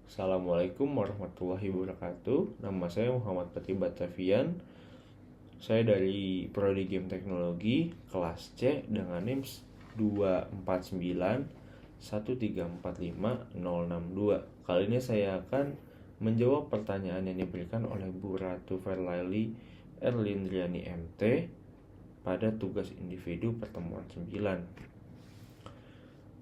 Assalamualaikum warahmatullahi wabarakatuh. Nama saya Muhammad Fatih Batavian. Saya dari Prodi Game Teknologi kelas C dengan NIM 24913456062. Kali ini saya akan menjawab pertanyaan yang diberikan oleh Bu Ratu Verlaili Erlindriani MT pada tugas individu pertemuan 9.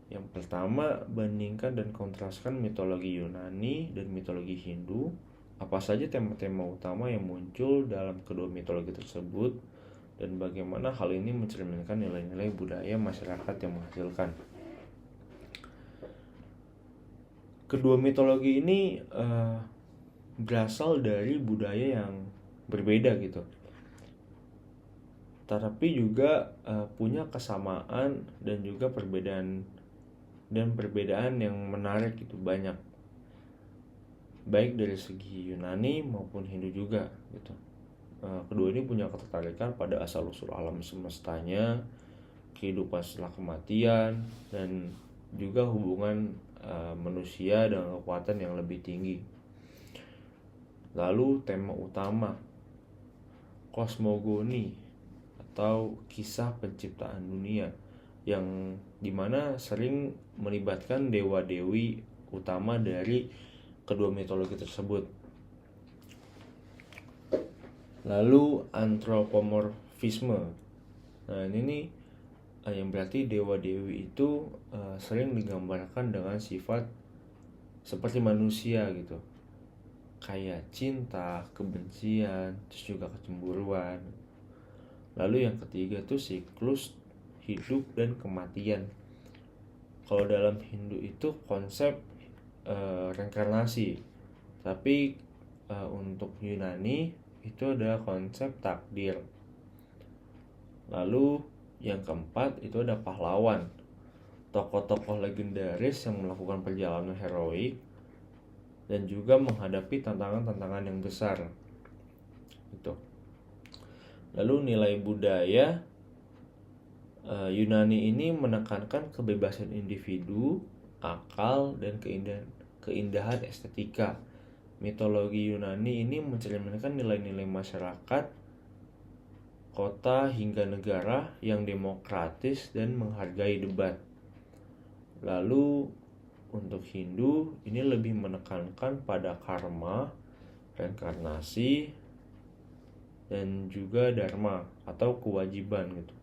Yang pertama, bandingkan dan kontraskan mitologi Yunani dan mitologi Hindu. Apa saja tema-tema utama yang muncul dalam kedua mitologi tersebut, dan bagaimana hal ini mencerminkan nilai-nilai budaya masyarakat yang menghasilkan. Kedua mitologi ini berasal dari budaya yang berbeda gitu, tetapi juga punya kesamaan dan juga perbedaan yang menarik gitu, banyak, baik dari segi Yunani maupun Hindu juga gitu. Kedua ini punya ketertarikan pada asal-usul alam semestanya, kehidupan setelah kematian, dan juga hubungan manusia dengan kekuatan yang lebih tinggi. Lalu tema utama, kosmogoni atau kisah penciptaan dunia, yang dimana sering melibatkan dewa-dewi utama dari kedua mitologi tersebut. Lalu antropomorfisme. Nah ini nih yang berarti dewa-dewi itu sering digambarkan dengan sifat seperti manusia gitu, kayak cinta, kebencian, terus juga kecemburuan. Lalu yang ketiga tuh siklus hidup dan kematian. Kalau dalam Hindu itu konsep reinkarnasi, tapi untuk Yunani itu ada konsep takdir. Lalu yang keempat itu ada pahlawan, tokoh-tokoh legendaris yang melakukan perjalanan heroik dan juga menghadapi tantangan-tantangan yang besar gitu. Lalu nilai budaya, Yunani ini menekankan kebebasan individu, akal, dan keindahan estetika. Mitologi Yunani ini mencerminkan nilai-nilai masyarakat, kota hingga negara yang demokratis dan menghargai debat. Lalu untuk Hindu ini lebih menekankan pada karma, reinkarnasi, dan juga dharma atau kewajiban gitu.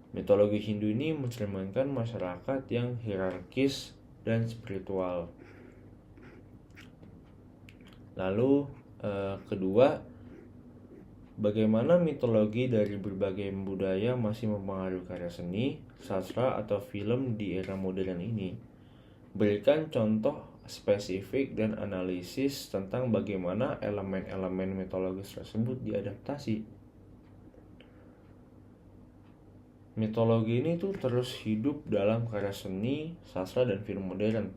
Mitologi Hindu ini mencerminkan masyarakat yang hierarkis dan spiritual. Lalu kedua, bagaimana mitologi dari berbagai budaya masih mempengaruhi karya seni, sastra, atau film di era modern ini. Berikan contoh spesifik dan analisis tentang bagaimana elemen-elemen mitologis tersebut diadaptasi. Mitologi ini tuh terus hidup dalam karya seni, sastra, dan film modern.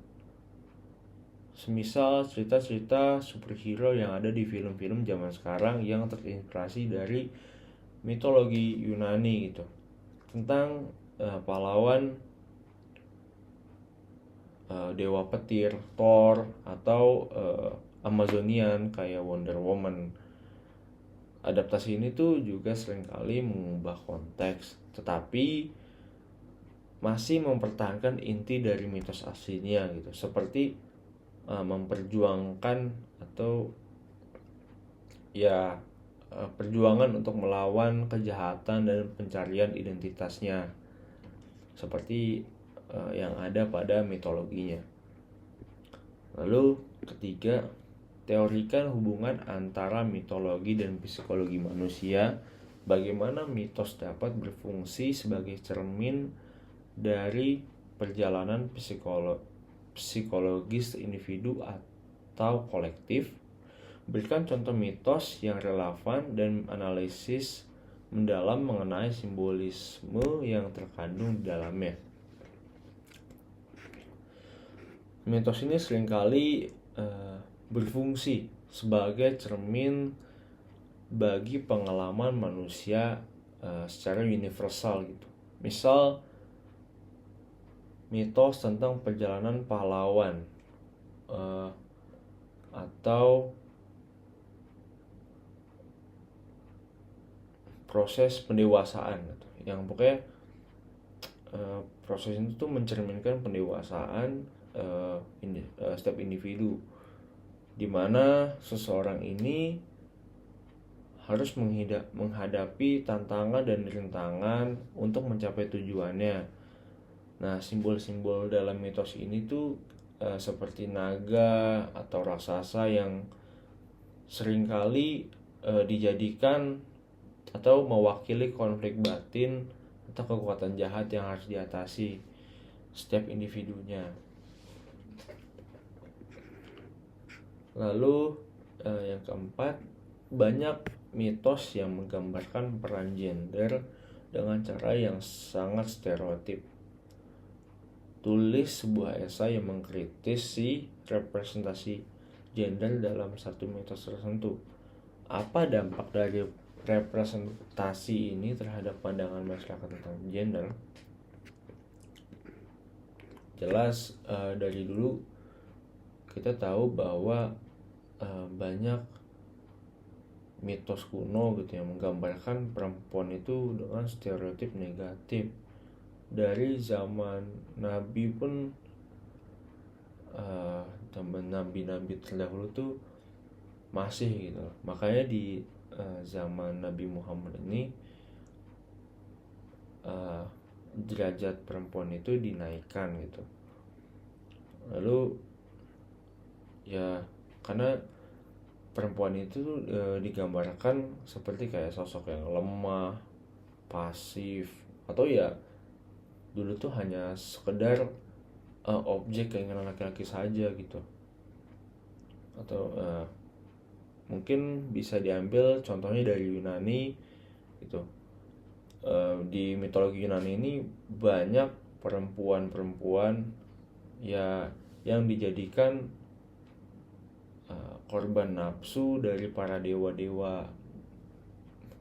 Semisal cerita-cerita superhero yang ada di film-film zaman sekarang yang terinspirasi dari mitologi Yunani gitu, tentang pahlawan, dewa petir, Thor, atau Amazonian kayak Wonder Woman. Adaptasi ini tuh juga seringkali mengubah konteks, tetapi masih mempertahankan inti dari mitos aslinya gitu, seperti memperjuangkan atau perjuangan untuk melawan kejahatan dan pencarian identitasnya, seperti yang ada pada mitologinya. Lalu ketiga, teorikan hubungan antara mitologi dan psikologi manusia. Bagaimana mitos dapat berfungsi sebagai cermin dari perjalanan psikologis individu atau kolektif. Berikan contoh mitos yang relevan dan analisis mendalam mengenai simbolisme yang terkandung di dalamnya. Mitos ini seringkali berfungsi sebagai cermin bagi pengalaman manusia secara universal gitu. Misal mitos tentang perjalanan pahlawan atau proses pendewasaan gitu. Yang pokoknya proses itu tuh mencerminkan pendewasaan setiap individu, di mana seseorang ini harus menghadapi tantangan dan rintangan untuk mencapai tujuannya. Nah, simbol-simbol dalam mitos ini tuh seperti naga atau raksasa yang seringkali dijadikan atau mewakili konflik batin atau kekuatan jahat yang harus diatasi setiap individunya. Lalu yang keempat, banyak mitos yang menggambarkan peran gender dengan cara yang sangat stereotip. Tulis sebuah esai yang mengkritisi representasi gender dalam satu mitos tertentu. Apa dampak dari representasi ini terhadap pandangan masyarakat tentang gender? Jelas dari dulu kita tahu bahwa banyak mitos kuno gitu yang menggambarkan perempuan itu dengan stereotip negatif. Dari zaman Nabi pun, zaman nabi-nabi terdahulu tuh masih gitu. Makanya di zaman Nabi Muhammad ini derajat perempuan itu dinaikkan gitu. Lalu ya karena perempuan itu digambarkan seperti kayak sosok yang lemah, pasif, atau ya dulu tuh hanya sekedar objek keinginan laki-laki saja gitu. Atau mungkin bisa diambil contohnya dari Yunani gitu. Di mitologi Yunani ini banyak perempuan-perempuan ya yang dijadikan korban nafsu dari para dewa-dewa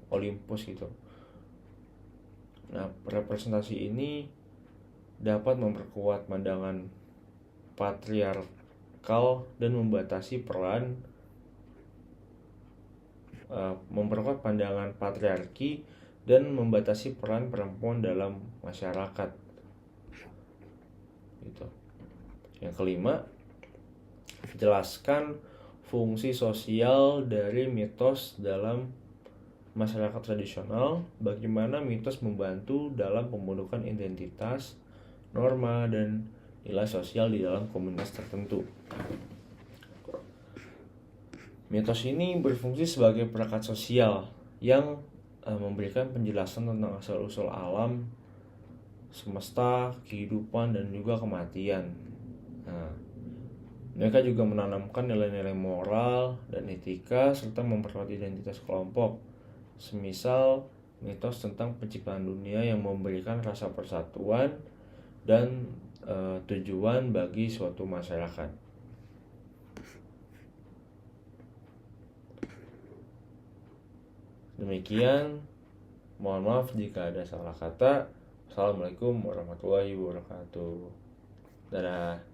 Olympus gitu. Nah, representasi ini dapat memperkuat pandangan patriarkal dan membatasi peran memperkuat pandangan patriarki dan membatasi peran perempuan dalam masyarakat gitu. Yang kelima, jelaskan fungsi sosial dari mitos dalam masyarakat tradisional. Bagaimana mitos membantu dalam pembentukan identitas, norma, dan nilai sosial di dalam komunitas tertentu. Mitos ini berfungsi sebagai perangkat sosial yang memberikan penjelasan tentang asal-usul alam semesta, kehidupan, dan juga kematian. Nah, mereka juga menanamkan nilai-nilai moral dan etika serta memperkuat identitas kelompok. Semisal mitos tentang penciptaan dunia yang memberikan rasa persatuan dan tujuan bagi suatu masyarakat. Demikian, mohon maaf jika ada salah kata. Assalamualaikum warahmatullahi wabarakatuh. Dadah.